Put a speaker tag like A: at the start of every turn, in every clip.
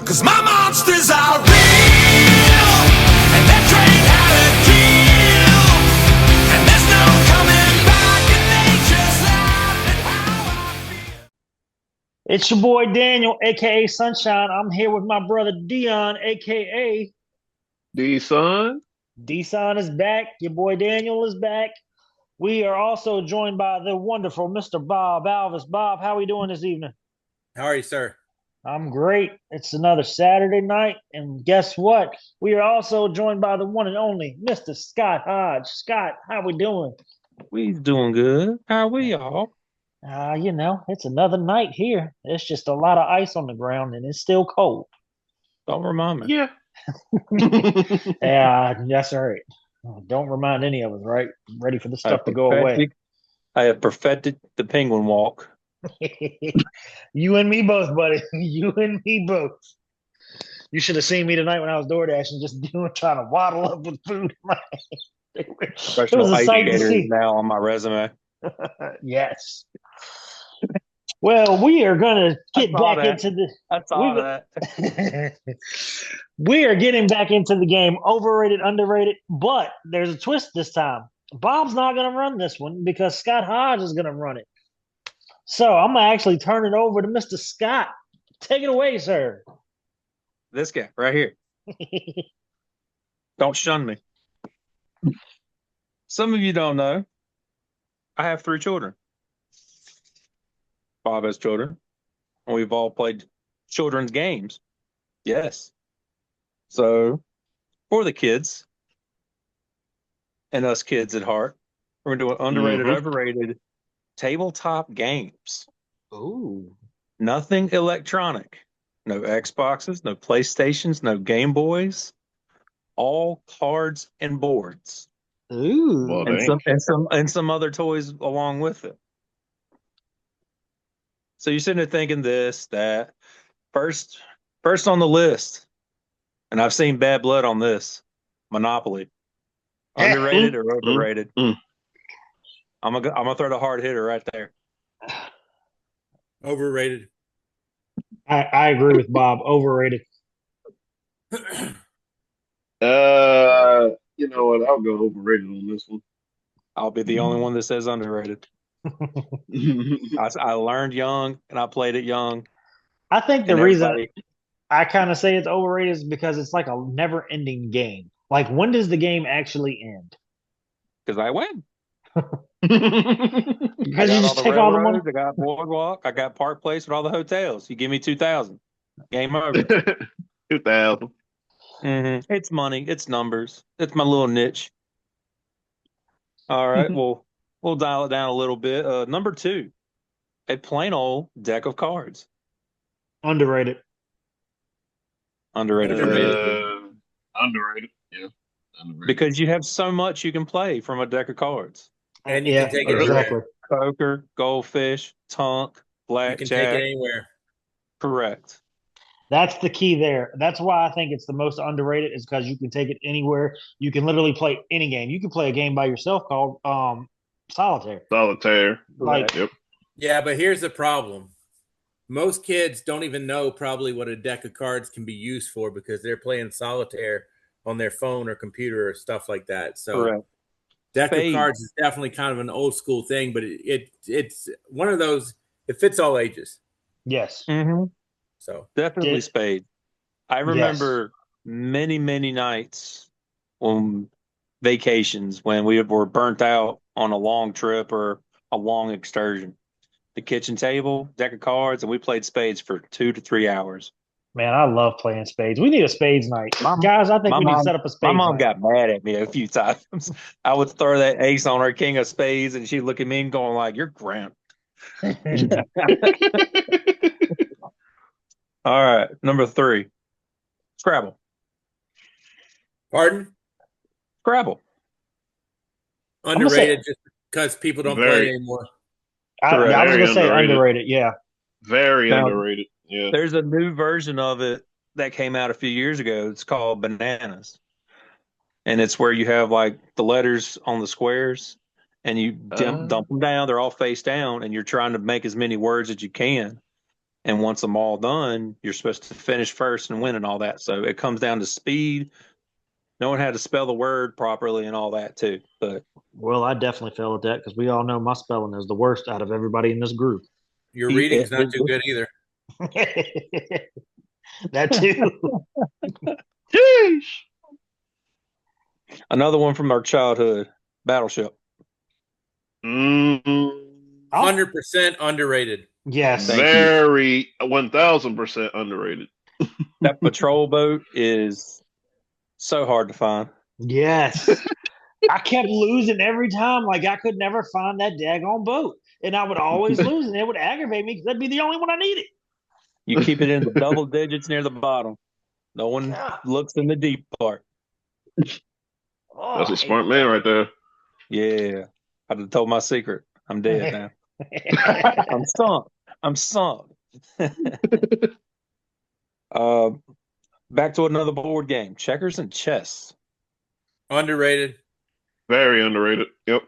A: 'Cause my monsters are real, and that train had a kill, and there's no coming back, and they just laugh at how I feel.
B: It's your boy Daniel, aka Sunshine. I'm here with my brother Dion, aka
C: D son.
B: D-Son is back. Your boy Daniel is back. We are also joined by the wonderful Mr. Bob Alvis. Bob, how are we doing this evening?
D: How are you, sir?
B: I'm great. It's another Saturday night, and guess what? We are also joined by the one and only Mr. Scott Hodge. Scott, how we doing?
E: We doing good. How are we, y'all?
B: It's another night here. It's just a lot of ice on the ground, and it's still cold.
E: Don't remind me.
C: Yeah.
B: Yeah, that's all right. Don't remind any of us, right? Ready for the stuff to go away.
E: I have perfected the penguin walk.
B: You and me both, buddy. You and me both. You should have seen me tonight when I was door dashing, just trying to waddle up with food. It was
E: Professional
B: a
E: ice
B: sight to
E: skater
B: see.
E: is now on my resume.
B: Yes. Well, we are gonna get back into the.
E: I saw
B: we-
E: that.
B: We are getting back into the game. Overrated, underrated, but there's a twist this time. Bob's not gonna run this one because Scott Hodge is gonna run it. So I'm gonna actually turn it over to Mr. Scott. Take it away, sir.
E: This guy right here. Don't shun me. Some of you don't know. I have 3 children. Bob has children. And we've all played children's games. Yes. So, for the kids and us kids at heart, we're going to do underrated, overrated tabletop games.
B: Ooh.
E: Nothing electronic. No Xboxes, no PlayStations, no Game Boys. All cards and boards.
B: Ooh.
C: Well,
E: And some other toys along with it. So you're sitting there thinking this, that. First on the list, and I've seen bad blood on this, Monopoly. Underrated or overrated? I'm gonna throw the hard hitter right there.
D: Overrated.
B: I agree with Bob. Overrated.
C: You know what? I'll go overrated on this one.
E: I'll be the only one that says underrated. I learned young and I played it young.
B: I think the
E: And
B: reason
E: everybody,
B: I kind of say it's overrated is because it's like a never-ending game. Like, when does the game actually end?
E: because I win.
B: Because you just take all the money.
E: railroads, I got boardwalk, I got Park Place with all the hotels. You give me 2,000, game over.
C: 2000.
E: It's money, it's numbers, it's my little niche. All right, well, we'll dial it down a little bit. Number 2, a plain old deck of cards.
B: Underrated.
E: Underrated for me.
C: Underrated. Yeah. Underrated.
E: Because you have so much you can play from a deck of cards.
D: And you
B: Yeah,
D: can take it
B: exactly.
D: anywhere.
E: Poker, goldfish, tunk,
D: You can take it
E: blackjack.
D: anywhere.
E: Correct.
B: That's the key there. That's why I think it's the most underrated, is because you can take it anywhere. You can literally play any game. You can play a game by yourself called solitaire.
C: Solitaire.
B: Like,
C: Yep.
D: Yeah, but here's the problem. Most kids don't even know probably what a deck of cards can be used for because they're playing solitaire on their phone or computer or stuff like that. So
E: Correct.
D: deck
E: Spades.
D: of cards is definitely kind of an old school thing, but it's one of those, it fits all ages.
B: yes.
D: So
E: Definitely
B: Did-
E: spade. I remember many, many nights on vacations when we were burnt out on a long trip or a long excursion. The kitchen table, deck of cards, and we played spades for 2 to 3 hours.
B: Man, I love playing spades. We need a spades night.
E: My-
B: Guys, I think
E: my
B: we need to
E: mom-
B: set up a
E: My
B: spades
E: mom
B: night.
E: got mad at me a few times. I would throw that ace on her king of spades, and she'd look at me and going like, "You're ground." All right, number 3, Scrabble.
D: pardon?
E: Scrabble.
B: gonna say-
D: Underrated just because people don't play
C: Very-
D: it anymore.
B: I was
C: Very
B: going to say
C: underrated.
B: underrated. Yeah.
C: Very
E: Now-
C: underrated. Yeah.
E: There's a new version of it that came out a few years ago. It's called Bananas. And it's where you have like the letters on the squares and you dump them down. They're all face down and you're trying to make as many words as you can. And once I'm all done, you're supposed to finish first and win and all that. So it comes down to speed, knowing how to spell the word properly and all that too. But
B: Well, I definitely failed at that because we all know my spelling is the worst out of everybody in this group.
D: Your reading's not too good either.
B: That too.
C: Jeez.
E: another one from our childhood, Battleship.
C: Mm,
D: 100% underrated.
B: Yes.
E: Thank you.
C: very 1000% underrated.
E: That patrol boat is so hard to find.
B: Yes. I kept losing every time. Like I could never find that daggone boat. And I would always lose, and it would aggravate me because that'd be the only one I needed.
E: You keep it in the double digits near the bottom. No one
B: Yeah.
E: looks in the deep part.
B: Oh,
C: That's
B: I
C: a
B: hate
C: smart man right there.
E: Yeah. I'd have told my secret. I'm dead now.
B: that.
E: I'm sunk. I'm sunk. Back to another board game. Checkers and chess.
D: Underrated.
C: Very underrated. Yep.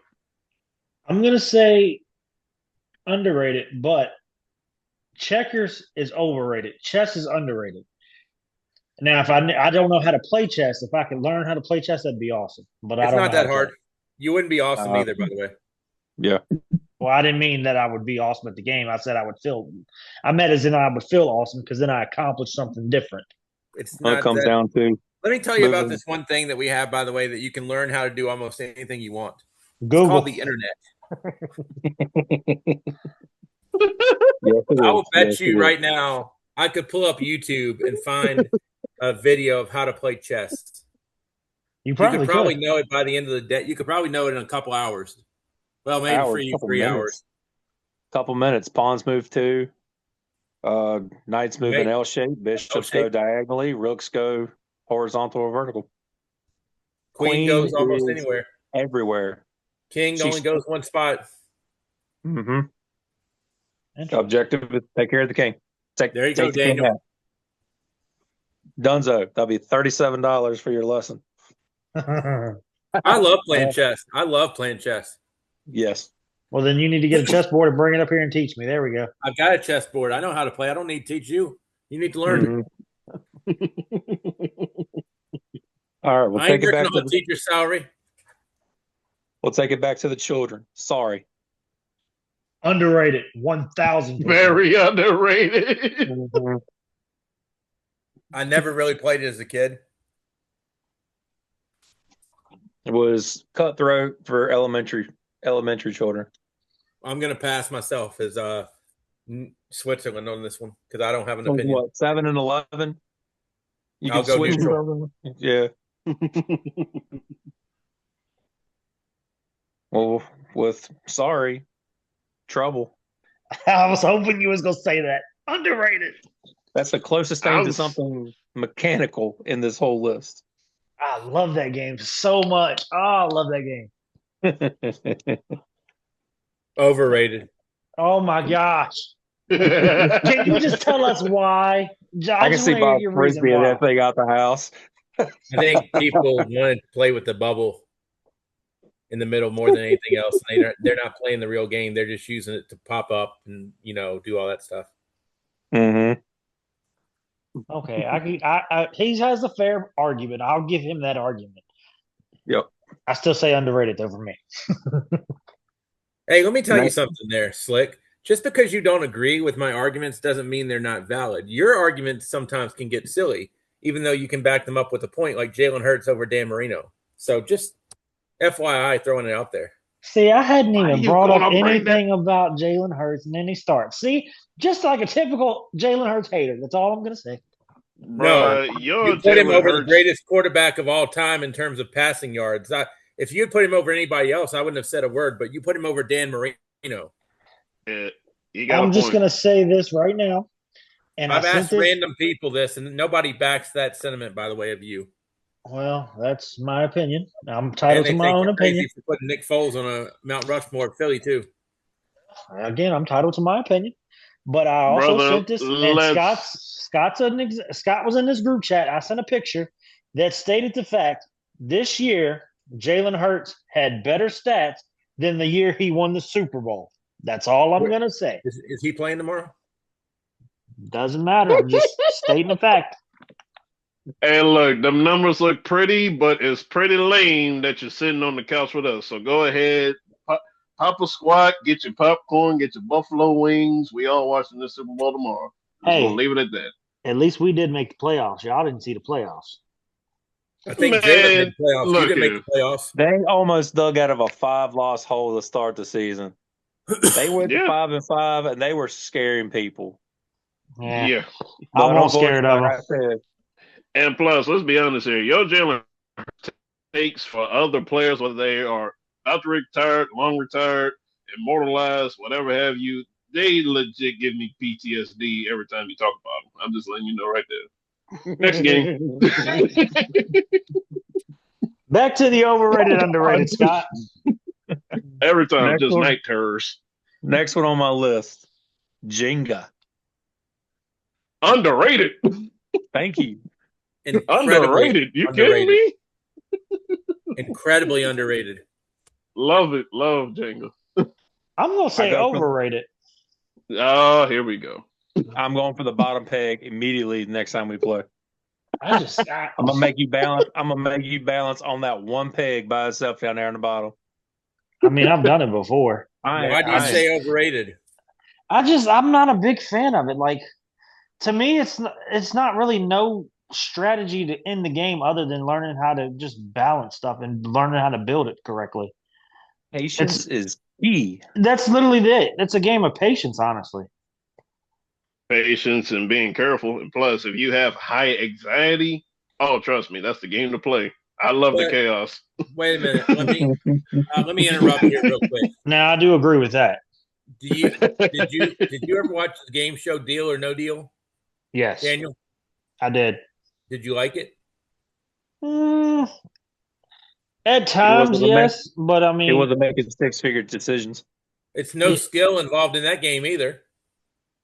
B: I'm gonna say underrated, but checkers is overrated. Chess is underrated. Now, if I don't know how to play chess, if I could learn how to play chess, that'd be awesome. But I
D: It's
B: don't
D: not
B: know how
D: that
B: to
D: hard.
B: play.
D: You wouldn't be awesome
E: Uh,
D: either, by the way.
E: Yeah.
B: Well, I didn't mean that I would be awesome at the game. I said I would feel. I meant as in I would feel awesome because then I accomplished something different.
D: It's
E: Well, it
D: not
E: comes
D: that.
E: down to
D: Let me tell you about
E: moving.
D: this one thing that we have, by the way, that you can learn how to do almost anything you want. It's
B: Google.
D: called the internet.
E: Yes, it
D: I will
E: is.
D: bet
E: Yes, it
D: you
E: is.
D: right now I could pull up YouTube and find a video of how to play chess.
B: You
D: You
B: probably
D: could probably
B: could.
D: know it by the end of the day. You could probably know it in a couple hours. Well, maybe for
E: Hours,
D: you,
E: couple
D: 3
E: minutes.
D: hours.
E: Couple minutes. Pawns move 2. Knights move in
D: Mate.
E: L shape. Bishops go
D: L-shape.
E: diagonally. Rooks go horizontal or vertical.
D: Queen goes almost
E: is
D: anywhere.
E: everywhere.
D: King
E: She's-
D: only goes one spot.
E: Mm-hmm.
B: Interesting.
E: Objective is take care of the king.
D: There you go,
E: take the king
D: Daniel.
E: out. Dunzo. That'll be $37 for your lesson.
B: Well,
D: I love playing chess. I love playing chess.
E: Yes.
B: then you need to get a chessboard and bring it up here and teach me. There we go.
D: I've got a chessboard. I know how to play. I don't need to teach you. You need to learn.
E: All right, we'll
D: I ain't
E: take it back
D: working
E: to
D: on a teacher's salary.
E: we'll take it back to the children. Sorry.
B: Underrated. 1,000%.
C: Very underrated.
D: I never really played it as a kid.
E: It was cutthroat for elementary children.
D: I'm gonna pass myself as Switzerland on this one because I don't have an opinion.
E: What, 7 and 11? You
D: I'll
E: can
D: go
E: switch.
D: neutral.
E: Yeah. Well, with sorry, trouble.
B: I was hoping you was gonna say that. Underrated.
E: That's the closest thing to
C: Ouch.
E: something mechanical in this whole list.
B: I love that game so much. Oh, I love that game.
D: Overrated.
B: Oh my gosh. Can you just tell us why?
E: I can see Bob
B: your reason
E: frisbeeing
B: why.
E: that thing out the house.
D: I think people wanted to play with the bubble in the middle more than anything else. They're not playing the real game. They're just using it to pop up and do all that stuff.
E: Mm-hmm.
B: Okay, he has a fair argument. I'll give him that argument.
E: Yep.
B: I still say underrated though for me.
D: Hey, let me tell you
E: Nice.
D: something there, Slick. Just because you don't agree with my arguments doesn't mean they're not valid. Your arguments sometimes can get silly, even though you can back them up with a point, like Jalen Hurts over Dan Marino. So just FYI, throwing it out there.
B: See, I hadn't
C: Why
B: even
C: you
B: brought up
C: gonna bring
B: anything about Jalen Hurts, and then he starts. See, just like a typical Jalen Hurts hater. That's all I'm gonna say.
C: Bruh,
D: You put him over the greatest quarterback of all time in terms of passing yards. If you had put him over anybody else, I wouldn't have said a word, but you put him over Dan Marino.
C: Yeah, you got
B: I'm
C: a
B: just
C: point.
B: gonna say this right now, and
D: I've
B: I sent
D: asked
B: this.
D: random people this, and nobody backs that sentiment, by the way, of you.
B: Well, that's my opinion. I'm
D: And
B: entitled
D: they
B: to my
D: think
B: own
D: you're
B: opinion.
D: crazy for putting Nick Foles on a Mount Rushmore of Philly, too.
B: Again, I'm entitled to my opinion. But I also
C: Brother,
B: sent this, and Scott was in this group chat. I sent a picture that stated the fact this year Jalen Hurts had better stats than the year he won the Super Bowl. That's all I'm gonna say.
D: Is he playing tomorrow?
B: Doesn't matter. I'm just stating a fact.
C: And look, the numbers look pretty, but it's pretty lame that you're sitting on the couch with us. So go ahead, pop a squat, get your popcorn, get your buffalo wings. We all watching the Super Bowl tomorrow. I'm just gonna
B: Hey,
C: leave it at that.
B: at least we did make the playoffs. Y'all didn't see the playoffs.
D: I think
C: Man,
D: Jalen made the playoffs. You
C: look
D: didn't make
C: here.
D: the playoffs.
E: They almost dug out of a 5-loss hole to start the season. They went to
C: Yeah.
E: 5-5, and they were scaring people.
B: Yeah,
C: Yeah.
B: I'm
E: But
B: more scared of
E: unfortunately,
B: them.
E: like I said,
C: And plus, let's be honest here. Your Jalen takes for other players, whether they are about to retire, long retired, immortalized, whatever have you, they legit give me PTSD every time you talk about them. I'm just letting you know right there. Next game.
B: Back to the overrated, underrated, Scott.
C: Every time,
E: Next
C: just
E: one.
C: night terrors.
E: Next one on my list, Jenga.
C: Underrated.
E: Thank you.
C: Underrated. You kidding
D: underrated.
C: me?
D: Incredibly underrated.
C: Love it. Love Jenga.
B: I'm gonna say
E: I go for-
B: overrated.
C: Oh, here we go.
E: I'm going for the bottom peg immediately next time we play.
B: I just,
E: I'm gonna make you balance. I'm gonna make you balance on that one peg by itself down there in the bottom.
B: I mean, I've done it before.
D: Why do you say overrated?
B: I'm not a big fan of it. Like, to me, it's not really no strategy to end the game other than learning how to just balance stuff and learning how to build it correctly.
E: Patience is key.
B: That's literally it. It's a game of patience, honestly.
C: Patience and being careful. And plus, if you have high anxiety, oh, trust me, that's the game to play. I love the
D: But-
C: chaos.
D: Wait a minute. Let me interrupt here real quick.
B: Now, I do agree with that.
D: Did you ever watch the game show Deal or No Deal,
B: Yes,
D: Daniel?
B: I did.
D: Did you like it?
B: Mm, at times,
E: wasn't a
B: yes, but I
E: It
B: mean,
E: wasn't making 6-figure decisions.
D: It's no
B: Yeah.
D: skill involved in that game either.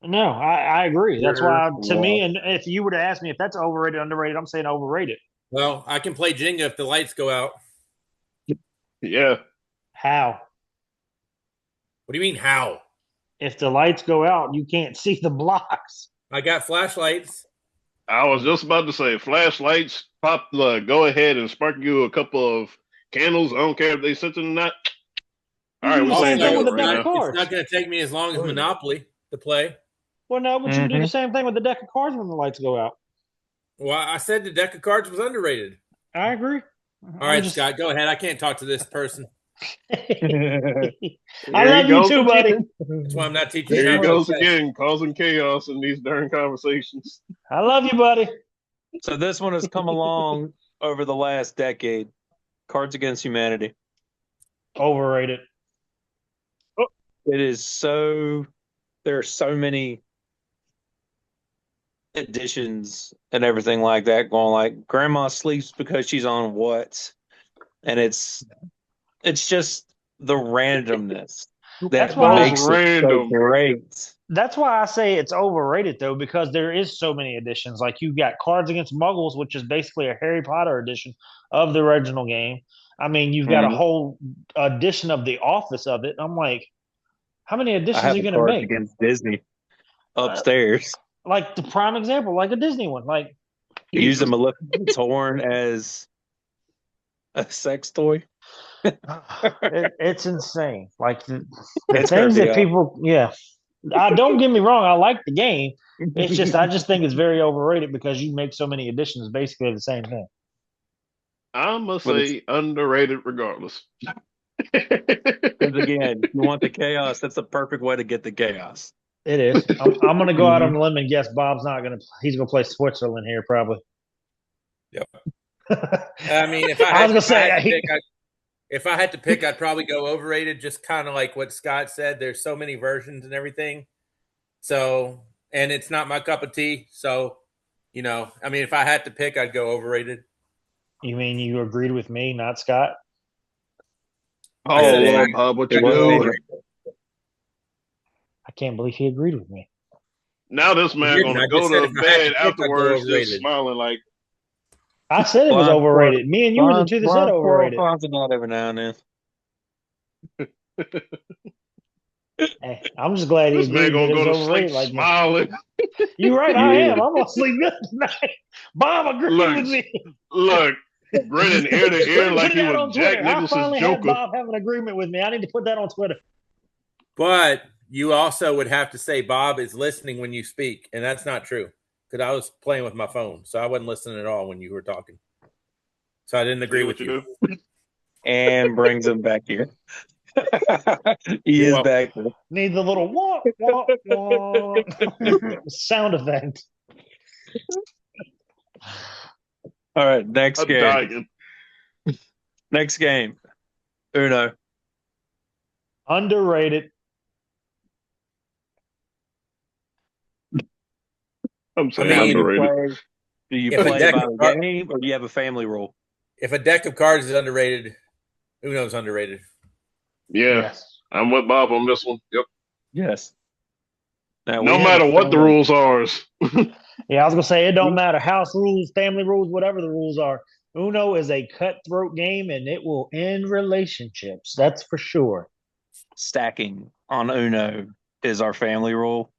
B: no, I agree. That's why, to
E: Yeah.
B: me, and if you were to ask me if that's overrated, underrated, I'm saying overrated.
D: Well, I can play Jenga if the lights go out.
C: Yeah.
B: How?
D: What do you mean how?
B: If the lights go out, you can't see the blocks.
D: I got flashlights.
C: I was just about to say flashlights, pop, go ahead and spark you a couple of candles. I don't care if they sit in or not. All right,
B: You
C: we're
B: do the
C: saying
B: same thing
C: Jenga
B: with the
C: right
B: deck
C: now.
B: of cards.
D: It's not going to take me as long as Monopoly to play.
B: Well, no, but you do
E: Mhm.
B: the same thing with the deck of cards when the lights go out.
D: Well, I said the deck of cards was underrated.
B: I agree.
D: All right, Scott, go ahead. I can't talk to this person.
B: I
C: Here
B: love
C: he
B: you
C: goes
B: too, buddy.
C: again.
D: That's why I'm not teaching
C: Here he
D: how to
C: goes
D: play.
C: again, causing chaos in these darn conversations.
B: I love you, buddy.
E: So this one has come along over the last decade. Cards Against Humanity.
B: Overrated.
E: It is so. There are so many editions and everything like that going. Like Grandma sleeps because she's on what, and it's just the randomness that
B: That's why-
E: makes it so
C: Random.
E: great.
B: That's why I say it's overrated, though, because there is so many editions. Like you've got Cards Against Muggles, which is basically a Harry Potter edition of the original game. I mean, you've got a
E: Mhm.
B: whole edition of The Office of it. I'm like, how many
E: I
B: editions
E: have
B: are you
E: a
B: going to
E: Cards
B: make?
E: Against Disney upstairs.
B: Like the prime example, like a Disney one. Like
E: Using Maleficent's horn as a sex toy.
B: it's insane. Like the
E: It's
B: things
E: crazy,
B: that people, yeah. Don't get me wrong, I like the game. It's just I just think it's very overrated because you make so many editions basically of the same thing.
C: I must
E: But
C: say underrated regardless.
E: Because again, you want the chaos. That's the perfect way to get the chaos.
B: It is. I'm going to go out on a limb and guess Bob's not going to. He's going to play Switzerland here probably.
D: Yep.
B: I
D: I mean, if I
B: was gonna say,
D: if I had to pick, I'd probably go overrated. Just kind of like what Scott said. There's so many versions and everything. So, and it's not my cup of tea. So, I mean, if I had to pick, I'd go overrated.
B: You mean you agreed with me, not Scott?
C: Oh,
D: Yeah.
C: Bob, what you
E: It wasn't
C: do?
E: even-
B: I can't believe he agreed with me.
C: Now this man
D: didn't.
C: gonna
D: I
C: go
D: just said
C: to
D: if I had to
C: bed
D: pick, I'd go
C: afterwards just
D: overrated.
C: smiling like,
B: I said it was
E: Blind
B: overrated. Me and you were the two that said
E: Blind squirrel
B: overrated.
E: finds a nut every now and then.
B: Hey, I'm just glad he
C: This man
B: agreed that
C: gonna
B: it was
C: go to sleep
B: overrated like that.
C: smiling.
B: You're right, I
E: Yeah.
B: am. I'm gonna sleep good tonight. Bob agreed with
C: Look,
B: me.
C: look, grinning ear to ear
B: Let me put
C: like
B: it
C: he
B: out
C: was
B: on
C: Jack
B: Twitter. I
C: Nicholson's
B: finally had
C: Joker.
B: Bob have an agreement with me. I need to put that on Twitter.
D: But you also would have to say Bob is listening when you speak, and that's not true because I was playing with my phone, so I wasn't listening at all when you were talking. So I didn't agree
C: See
D: with
C: what
D: you.
C: do?
E: And brings him back here. He
D: You're
E: is
D: welcome.
E: back.
B: Need the little wah wah wah sound effect.
E: All right, next
C: I'm
E: game.
C: dying.
E: Next game. Uno.
B: Underrated.
C: I'm
D: I
C: saying
E: Now,
D: mean,
C: underrated.
E: do you
D: if a
E: play
D: deck
E: by
D: of
E: the
D: car-
E: game or do you have a family rule?
D: if a deck of cards is underrated, Uno's underrated.
C: Yeah,
B: Yes.
C: I'm with Bob on this one. Yep.
E: Yes. Now
C: No
E: we have a
C: matter what the
E: family.
C: rules are.
B: Yeah, I was gonna say it don't matter. House rules, family rules, whatever the rules are. Uno is a cutthroat game and it will end relationships. That's for sure.
E: Stacking on Uno is our family rule.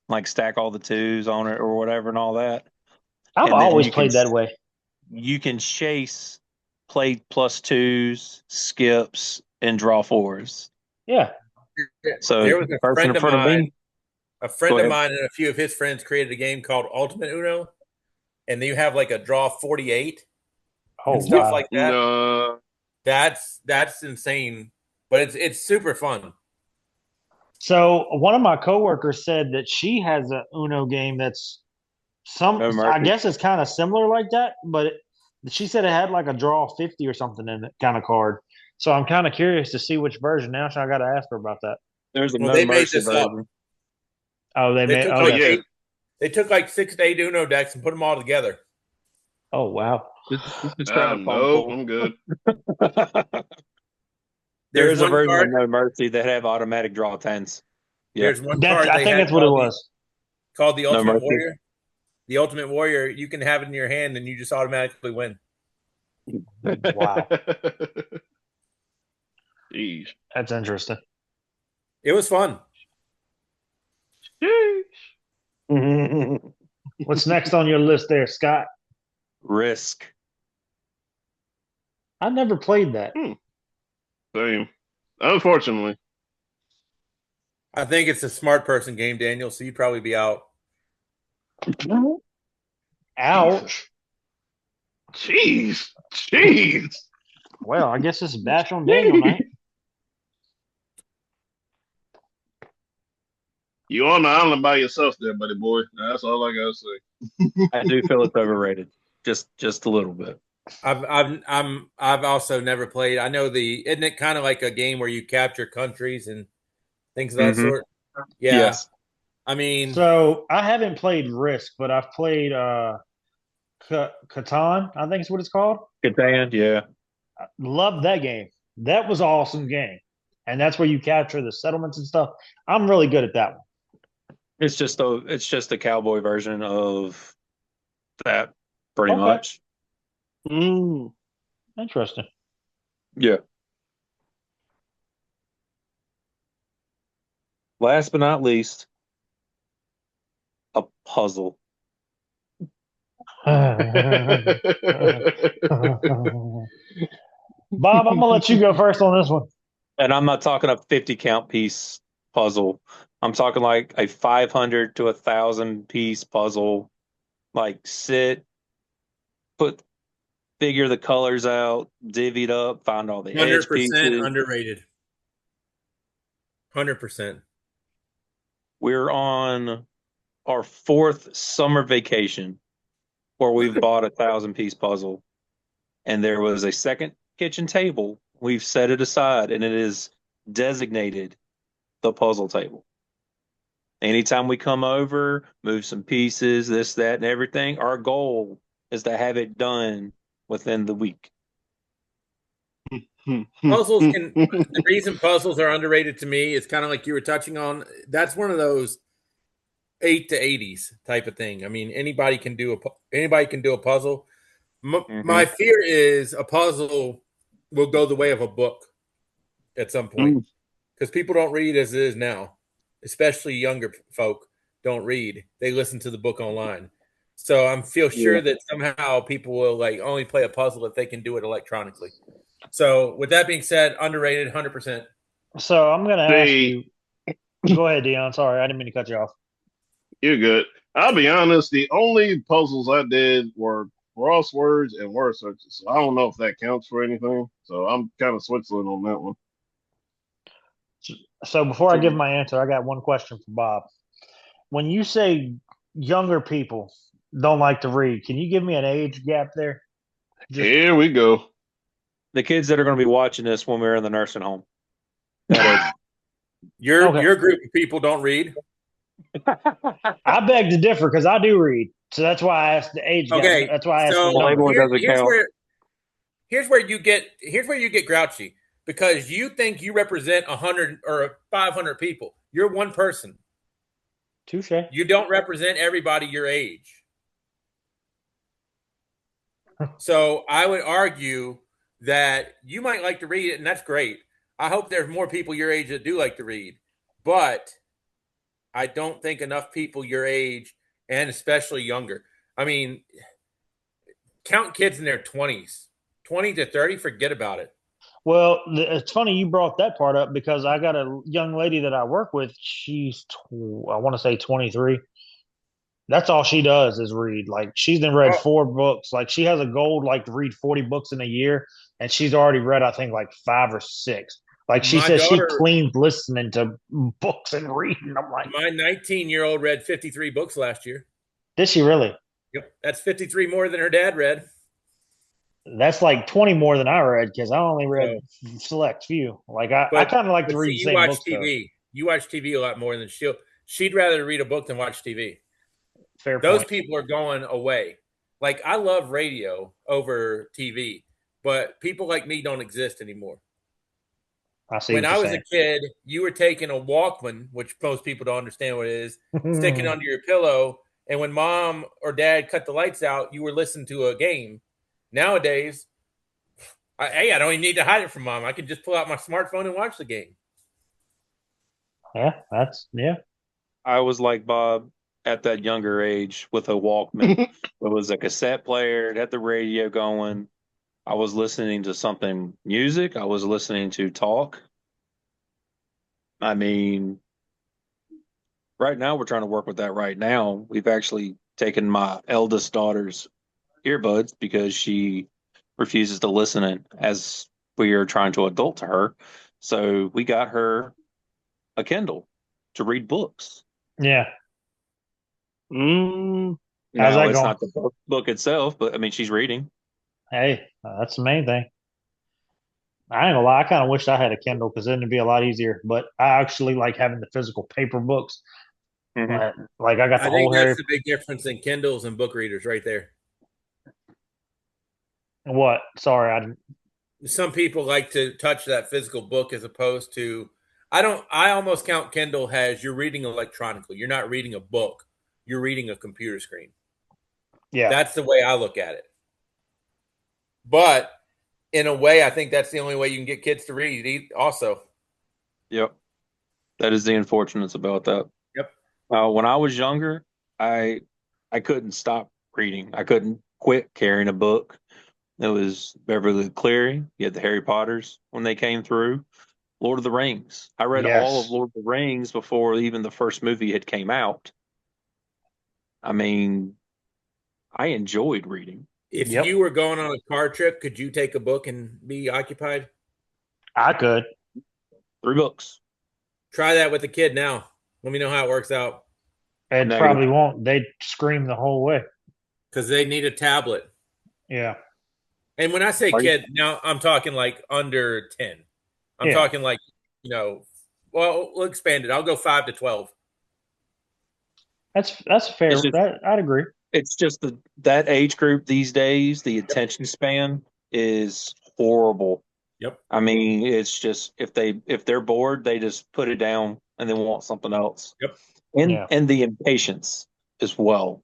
E: Like stack all the twos on it or whatever and all that.
B: I've
E: And then
B: always played that way.
E: you can chase play plus twos, skips, and draw fours.
B: Yeah.
E: So
D: There was
E: the
D: a
E: person
D: friend
E: in
D: of
E: front of
D: mine,
E: me, go
D: and
E: ahead.
D: a few of his friends created a game called Ultimate Uno, and you have like a draw 48
B: Oh
D: and stuff
B: wow.
D: like that.
C: No.
D: That's insane, but it's super fun.
B: So one of my coworkers said that she has a Uno game that's
E: No
B: I
E: mercy.
B: guess it's kind of similar like that, but she said it had like a draw 50 or something in it kind of card. So I'm kind of curious to see which version now. So I got to ask her about that.
E: There's a
D: Well,
E: no
D: they made
E: mercy
D: this up.
E: version.
B: Oh, they
D: They
B: made.
D: took
C: Oh
D: like
B: Okay.
C: yeah.
D: eight, they took like 6 to 8 Uno decks and put them all together.
B: Oh wow.
E: It's kind of fun.
C: No, I'm good.
E: There
D: There's
E: is a
D: one
E: version of
D: card.
E: No Mercy that have automatic draw tens. Yeah.
D: There's one
B: That's.
D: card
B: I
D: they
B: think
D: had
B: that's what it was.
D: called the
E: No
D: Ultimate
E: Mercy.
D: Warrior. The Ultimate Warrior, you can have it in your hand and you just automatically win.
B: Wow,
C: Jeez.
B: that's interesting.
D: It was fun.
C: Jeez.
B: What's next on your list there, Scott?
E: Risk.
B: I never played that.
C: Same. Unfortunately.
D: I think it's a smart person game, Daniel, so you'd probably be out.
B: Ouch.
C: Jeez. Jeez.
B: Well, I guess it's a bash on Daniel night.
C: You on the island by yourself there, buddy boy. That's all I gotta say.
E: I do feel it's overrated. Just a little bit.
D: I've also never played. I know isn't it kind of like a game where you capture countries and things of that
E: Mhm.
D: sort? Yeah.
E: Yes.
D: I mean,
B: So I haven't played Risk, but I've played Catan. I think is what it's called.
E: Catan, yeah.
B: Love that game. That was an awesome game, and that's where you capture the settlements and stuff. I'm really good at that one.
E: It's just a cowboy version of that, pretty
B: Okay.
E: much.
B: Interesting.
E: Yeah. Last but not least, a puzzle.
B: Bob, I'm gonna let you go first on this one.
E: And I'm not talking a 50 count piece puzzle. I'm talking like a 500 to 1,000 piece puzzle. Like figure the colors out, divvied up, find all the edge
D: 100%
E: pieces.
D: underrated. 100%.
E: We're on our 4th summer vacation where we've bought a 1,000 piece puzzle. And there was a second kitchen table. We've set it aside and it is designated the puzzle table. Anytime we come over, move some pieces, this, that, and everything, our goal is to have it done within the week.
D: The reason puzzles are underrated to me is kind of like you were touching on. That's one of those 8 to 80s type of thing. I mean, anybody can do a puzzle. My fear is a puzzle will go the way of a book at some point because people don't read as it is now, especially younger folk don't read. They listen to the book online. So I feel sure that somehow people will like only play a puzzle if they can do it electronically. So with that being said, underrated 100%.
B: So I'm gonna ask
C: See,
B: you. Go ahead, Dion. Sorry, I didn't mean to cut you off.
C: you're good. I'll be honest, the only puzzles I did were crosswords and word searches. So I don't know if that counts for anything. So I'm kind of Switzerland on that one.
B: So before I give my answer, I got one question for Bob. When you say younger people don't like to read, can you give me an age gap there? Just
C: Here we go.
E: The kids that are going to be watching this when we're in the nursing home. That
D: Your
B: Okay.
D: your group of people don't read.
B: I beg to differ because I do read, so that's why I asked the age gap.
D: Okay,
B: That's why I asked
D: so
B: the number.
E: Playboy doesn't count.
D: Here's where you get grouchy because you think you represent 100 or 500 people. You're one person.
B: Touche.
D: You don't represent everybody your age. So I would argue that you might like to read it, and that's great. I hope there's more people your age that do like to read, but I don't think enough people your age and especially younger. I mean, count kids in their 20s, 20 to 30, forget about it.
B: Well, it's funny you brought that part up because I got a young lady that I work with. I want to say 23. That's all she does is read. Like she's been read
D: Oh,
B: 4 books. Like she has a goal like to read 40 books in a year, and she's already read I think like 5 or 6. Like she
D: my
B: says she
D: daughter,
B: cleans listening to books and reading. I'm like,
D: my 19-year-old read 53 books last year.
B: did she really?
D: Yep, that's 53 more than her dad read.
B: That's like 20 more than I read because I only read
D: So,
B: select few. Like I
D: but
B: kind of like to
D: but
B: read
D: see,
B: the
D: you
B: same
D: watch
B: books though.
D: TV. You watch TV a lot more than she'd rather read a book than watch TV.
B: Fair
D: Those
B: point.
D: people are going away. Like I love radio over TV, but people like me don't exist anymore.
B: I see
D: When
B: what
D: I
B: you're
D: was a
B: saying.
D: kid, you were taking a Walkman, which most people don't understand what it is, sticking under your pillow, and when mom or dad cut the lights out, you were listening to a game. Nowadays, I don't even need to hide it from mom. I can just pull out my smartphone and watch the game.
B: Yeah.
E: I was like Bob at that younger age with a Walkman. It was a cassette player, it had the radio going. I was listening to something music. I was listening to talk. I mean, right now we're trying to work with that right now. We've actually taken my eldest daughter's earbuds because she refuses to listen as we are trying to adult to her. So we got her a Kindle to read books.
B: Yeah.
C: Mm,
B: How's
E: Now
B: that
E: it's
B: going?
E: not the book itself, but I mean she's reading.
B: Hey, that's the main thing. I ain't gonna lie, I kind of wish I had a Kindle because then it'd be a lot easier. But I actually like having the physical paper books.
E: Mm-hmm.
B: Like I got the
D: I think
B: whole
D: that's
B: Harry.
D: the big difference in Kindles and book readers right there.
B: What? Sorry, I didn't.
D: Some people like to touch that physical book as opposed to I almost count Kindle as you're reading electronically. You're not reading a book. You're reading a computer screen.
B: Yeah,
D: That's the way I look at it. But in a way, I think that's the only way you can get kids to read also.
E: Yep. That is the unfortunate about that.
D: Yep.
E: When I was younger, I I couldn't stop reading. I couldn't quit carrying a book. It was Beverly Cleary. You had the Harry Potters when they came through. Lord of the Rings. I read all of
B: yes,
E: Lord of the Rings before even the first movie had came out. I mean, I enjoyed reading.
D: If
B: yep,
D: you were going on a car trip, could you take a book and be occupied?
B: I could.
E: 3 books.
D: Try that with a kid now. Let me know how it works out
B: It
E: Negative.
B: probably won't. They'd scream the whole way.
D: because they need a tablet.
B: Yeah,
D: And when I say
E: Are you?
D: kid, now I'm talking like under 10. I'm
B: yeah.
D: talking like, you know, well, we'll expand it. I'll go 5 to 12.
B: That's
E: It's
B: fair.
E: just
B: I'd agree.
E: it's just that age group these days, the attention span is horrible.
D: Yep.
E: I mean, it's just if they're bored, they just put it down and then want something else.
D: Yep.
E: And
B: Yeah,
E: the impatience as well.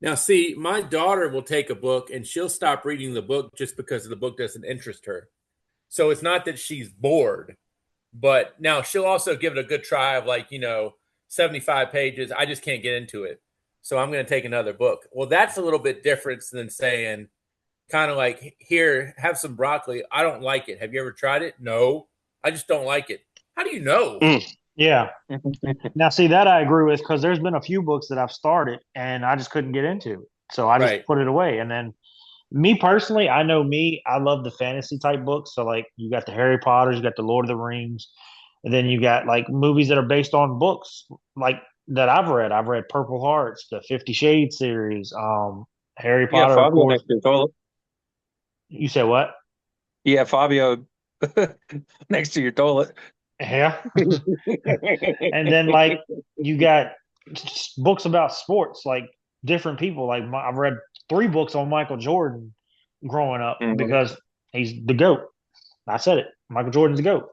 D: Now, see, my daughter will take a book and she'll stop reading the book just because the book doesn't interest her. So it's not that she's bored. But now she'll also give it a good try of 75 pages. I just can't get into it. So I'm going to take another book. Well, that's a little bit different than saying, kind of like, here, have some broccoli. I don't like it. Have you ever tried it? No, I just don't like it. How do you know?
C: Mm.
B: Yeah. Now, see that I agree with because there's been a few books that I've started and I just couldn't get into it, so I just
D: Right.
B: put it away. And then me personally, I know me, I love the fantasy type books. So like you got the Harry Potters, you got the Lord of the Rings, and then you got like movies that are based on books like that I've read. I've read Purple Hearts, the 50 Shades series, Harry
E: You have
B: Potter, of
E: Fabio
B: course.
E: next to your toilet.
B: You said what?
E: You have Fabio next to your toilet.
B: Yeah. And then like you got books about sports, like different people. Like I've read 3 books on Michael Jordan growing up
E: Mhm.
B: because he's the GOAT. I said it. Michael Jordan's the GOAT.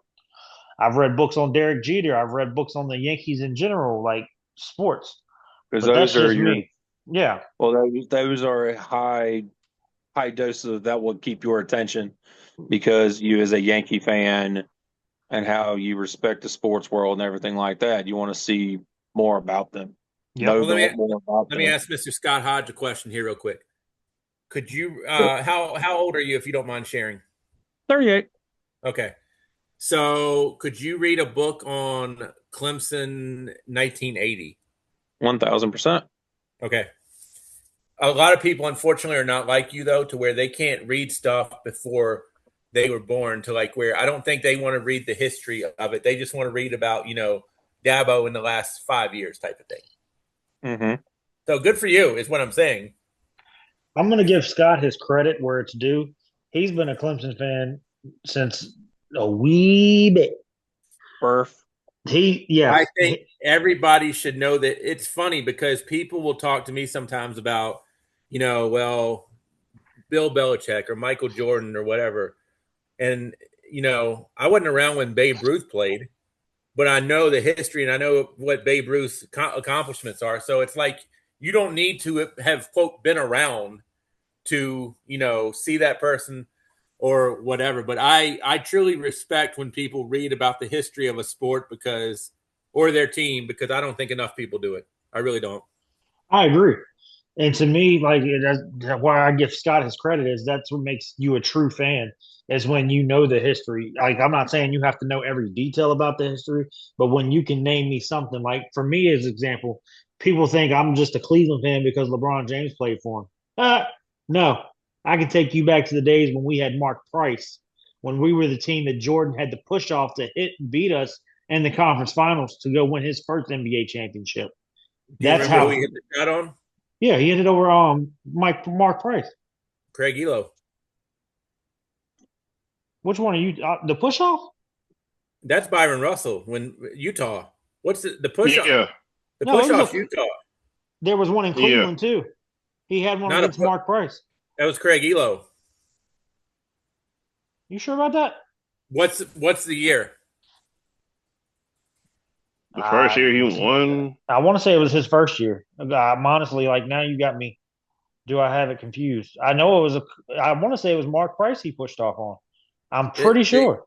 B: I've read books on Derek Jeter. I've read books on the Yankees in general, like sports.
E: Because
B: But that's
E: those are
B: just
E: your
B: me. Yeah.
E: well, those are high doses that will keep your attention because you, as a Yankee fan, and how you respect the sports world and everything like that, you want to see more about them,
B: Yep.
E: know
D: Well,
E: more about
D: let me
E: them.
D: ask Mr. Scott Hodge a question here, real quick. Could you? How old are you, if you don't mind sharing?
E: 38.
D: Okay. So, could you read a book on Clemson 1980?
E: 1000%.
D: Okay. A lot of people, unfortunately, are not like you, though, to where they can't read stuff before they were born, to like where I don't think they want to read the history of it. They just want to read about, Dabo in the last 5 years type of thing.
E: Mm-hmm.
D: So, good for you, is what I'm saying.
B: I'm going to give Scott his credit where it's due. He's been a Clemson fan since a wee bit.
E: Birth.
B: Yeah.
D: I think everybody should know that. It's funny because people will talk to me sometimes about, well, Bill Belichick or Michael Jordan or whatever. And, I wasn't around when Babe Ruth played, but I know the history and I know what Babe Ruth's accomplishments are. So it's like you don't need to have, quote, been around to, see that person or whatever. But I truly respect when people read about the history of a sport or their team, because I don't think enough people do it. I really don't.
B: I agree. And to me, like that's why I give Scott his credit is that's what makes you a true fan is when you know the history. Like I'm not saying you have to know every detail about the history, but when you can name me something, like for me as example, people think I'm just a Cleveland fan because LeBron James played for him. No, I can take you back to the days when we had Mark Price, when we were the team that Jordan had to push off to hit and beat us in the conference finals to go win his first NBA championship.
D: Do you
B: That's
D: remember who he
B: how.
D: hit the shot on?
B: Yeah, he ended over Mark Price.
D: Craig Elo.
B: Which one are you? The push off?
D: That's Byron Russell when Utah. What's the push off?
C: Yeah,
D: The
B: No,
D: push
B: it was
D: off
B: a.
D: Utah.
B: There was one in
C: yeah.
B: Cleveland too. He had one
D: Not a
B: against Mark Price.
D: That was Craig Elo.
B: You sure about that?
D: What's the year?
C: The first year he won.
B: I want to say it was his first year. I'm honestly like now you got me. Do I have it confused? I know it was a. I want to say it was Mark Price he pushed off on. I'm pretty
D: It, the,
B: sure.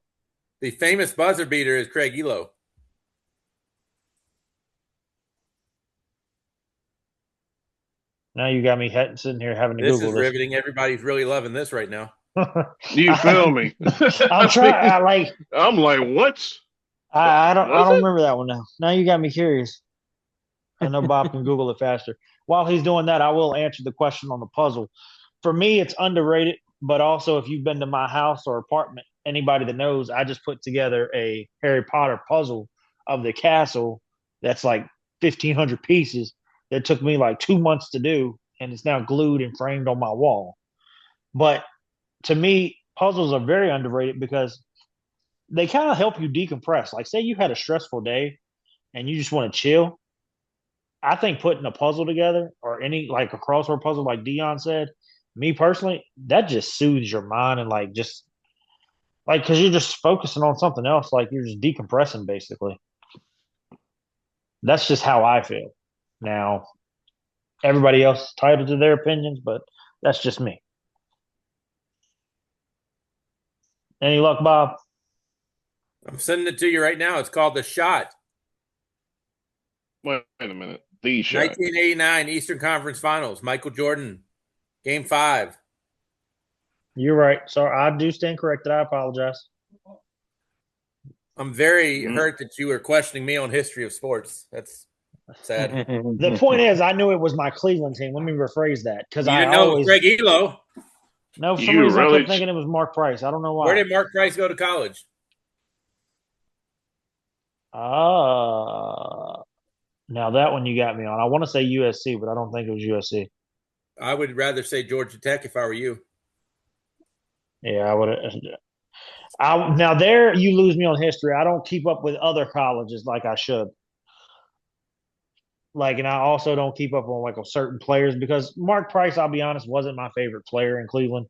D: the famous buzzer beater is Craig Elo.
B: Now you got me sitting here having to
D: This
B: Google
D: is
B: this.
D: riveting. Everybody's really loving this right now.
C: You feel me?
B: I'm trying.
C: I'm like, what?
B: I
C: Was
B: don't
C: it?
B: remember that one now. Now you got me curious. I know Bob can Google it faster. While he's doing that, I will answer the question on the puzzle. For me, it's underrated, but also if you've been to my house or apartment, anybody that knows, I just put together a Harry Potter puzzle of the castle that's like 1,500 pieces that took me like 2 months to do, and it's now glued and framed on my wall. But to me, puzzles are very underrated because they kind of help you decompress. Like, say you had a stressful day and you just want to chill, I think putting a puzzle together or any like a crossword puzzle, like Dion said, me personally, that just soothes your mind and like just like because you're just focusing on something else, like you're just decompressing basically. That's just how I feel. Now, everybody else is entitled to their opinions, but that's just me. Any luck, Bob?
D: I'm sending it to you right now. It's called The Shot.
C: Wait a minute. The Shot.
D: 1989 Eastern Conference Finals. Michael Jordan, Game 5.
B: You're right. Sorry, I do stand corrected. I apologize.
D: I'm very hurt that you were questioning me on history of sports. That's sad.
B: The point is, I knew it was my Cleveland team. Let me rephrase that because
D: You
B: I
D: didn't know
B: always
D: Greg Elo.
B: no. For some
C: You
B: reason, I
C: really-
B: kept thinking it was Mark Price. I don't know why.
D: Where did Mark Price go to college?
B: Now that one you got me on. I want to say USC, but I don't think it was USC.
D: I would rather say Georgia Tech if I were you.
B: Yeah, I would. Now there you lose me on history. I don't keep up with other colleges like I should. And I also don't keep up on certain players because Mark Price, I'll be honest, wasn't my favorite player in Cleveland.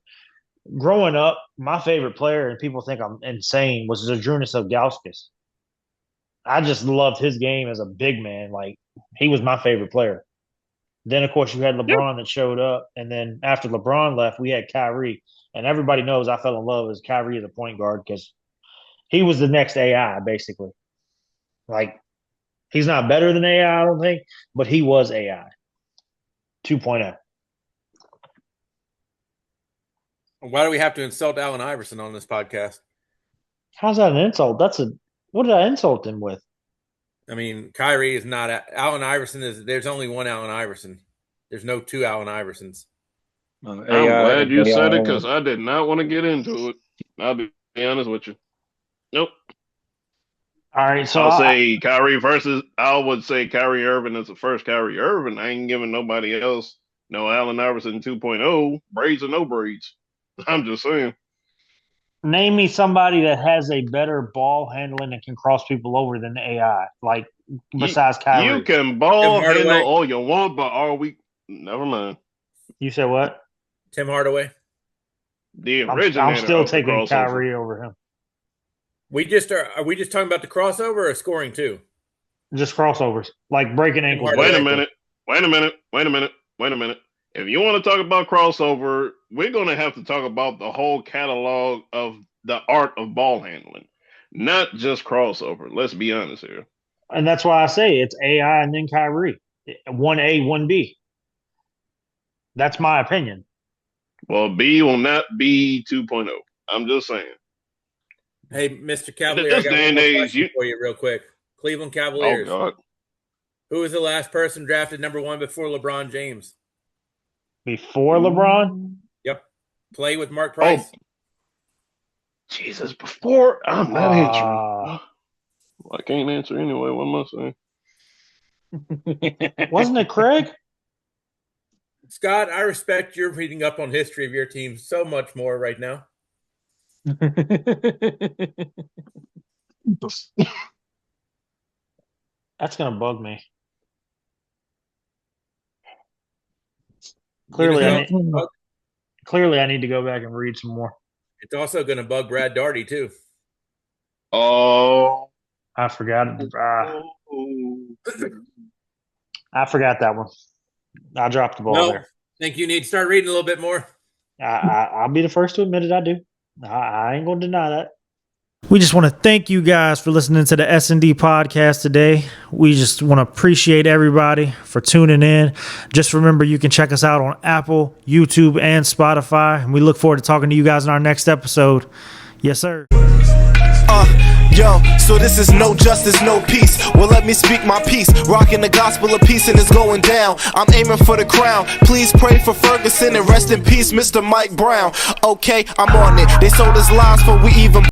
B: Growing up, my favorite player, and people think I'm insane, was Zydrunas Ilgauskas. I just loved his game as a big man. He was my favorite player. Then, of course, you had LeBron that showed up. And then after LeBron left, we had Kyrie. And everybody knows I fell in love with Kyrie as a point guard because he was the next AI, basically. He's not better than AI, I don't think, but he was AI 2.0.
D: Why do we have to insult Allen Iverson on this podcast?
B: How's that an insult? What did I insult him with?
D: I mean, Kyrie is not Allen Iverson. There's only one Allen Iverson. There's no two Allen Iversons.
C: I'm glad you said it because I did not want to get into it. I'll be honest with you. Nope.
B: All right, so
C: I would say Kyrie Irving is the first Kyrie Irving. I ain't giving nobody else no Allen Iverson 2.0, braids or no braids. I'm just saying.
B: name me somebody that has a better ball handling and can cross people over than AI, besides Kyrie.
C: You can ball handle all you want, but are we? Never mind.
B: You said what?
D: Tim Hardaway.
C: The originator.
B: I'm still
C: of the
B: taking
C: crossover.
B: Kyrie over him.
D: Are we just talking about the crossover or scoring too?
B: Just crossovers, like breaking ankles.
C: Wait a minute. If you want to talk about crossover, we're going to have to talk about the whole catalog of the art of ball handling, not just crossover. Let's be honest here.
B: And that's why I say it's AI and then Kyrie. 1A, 1B. That's my opinion.
C: Well, B will not be 2.0. I'm just saying.
D: Hey, Mr. Cavalier,
C: This
D: I got
C: day
D: one
C: and
D: more
C: age,
D: question for you real quick. Cleveland
C: Oh,
D: Cavaliers.
C: God.
D: Who was the last person drafted number 1 before LeBron James?
B: Before LeBron?
D: Yep. Play with Mark Price.
C: Jesus, before I'm not answering. I can't answer anyway. What am I saying?
B: Wasn't it Craig?
D: Scott, I respect your reading up on history of your team so much more right now.
B: That's going to bug me. Clearly, I need to go back and read some more.
D: It's also going to bug Brad Daugherty, too.
C: Oh.
B: I forgot. I forgot that one. I dropped the ball there.
D: Think you need to start reading a little bit more.
B: I'll be the first to admit it. I do. I ain't going to deny that. We just want to thank you guys for listening to the S&D podcast today. We just want to appreciate everybody for tuning in. Just remember, you can check us out on Apple, YouTube, and Spotify. And we look forward to talking to you guys in our next episode. Yes, sir.
F: Yo, so this is no justice, no peace. Well, let me speak my piece. Rocking the gospel of peace and it's going down. I'm aiming for the crown. Please pray for Ferguson and rest in peace, Mr. Mike Brown. Okay, I'm on it. They sold us lies for we even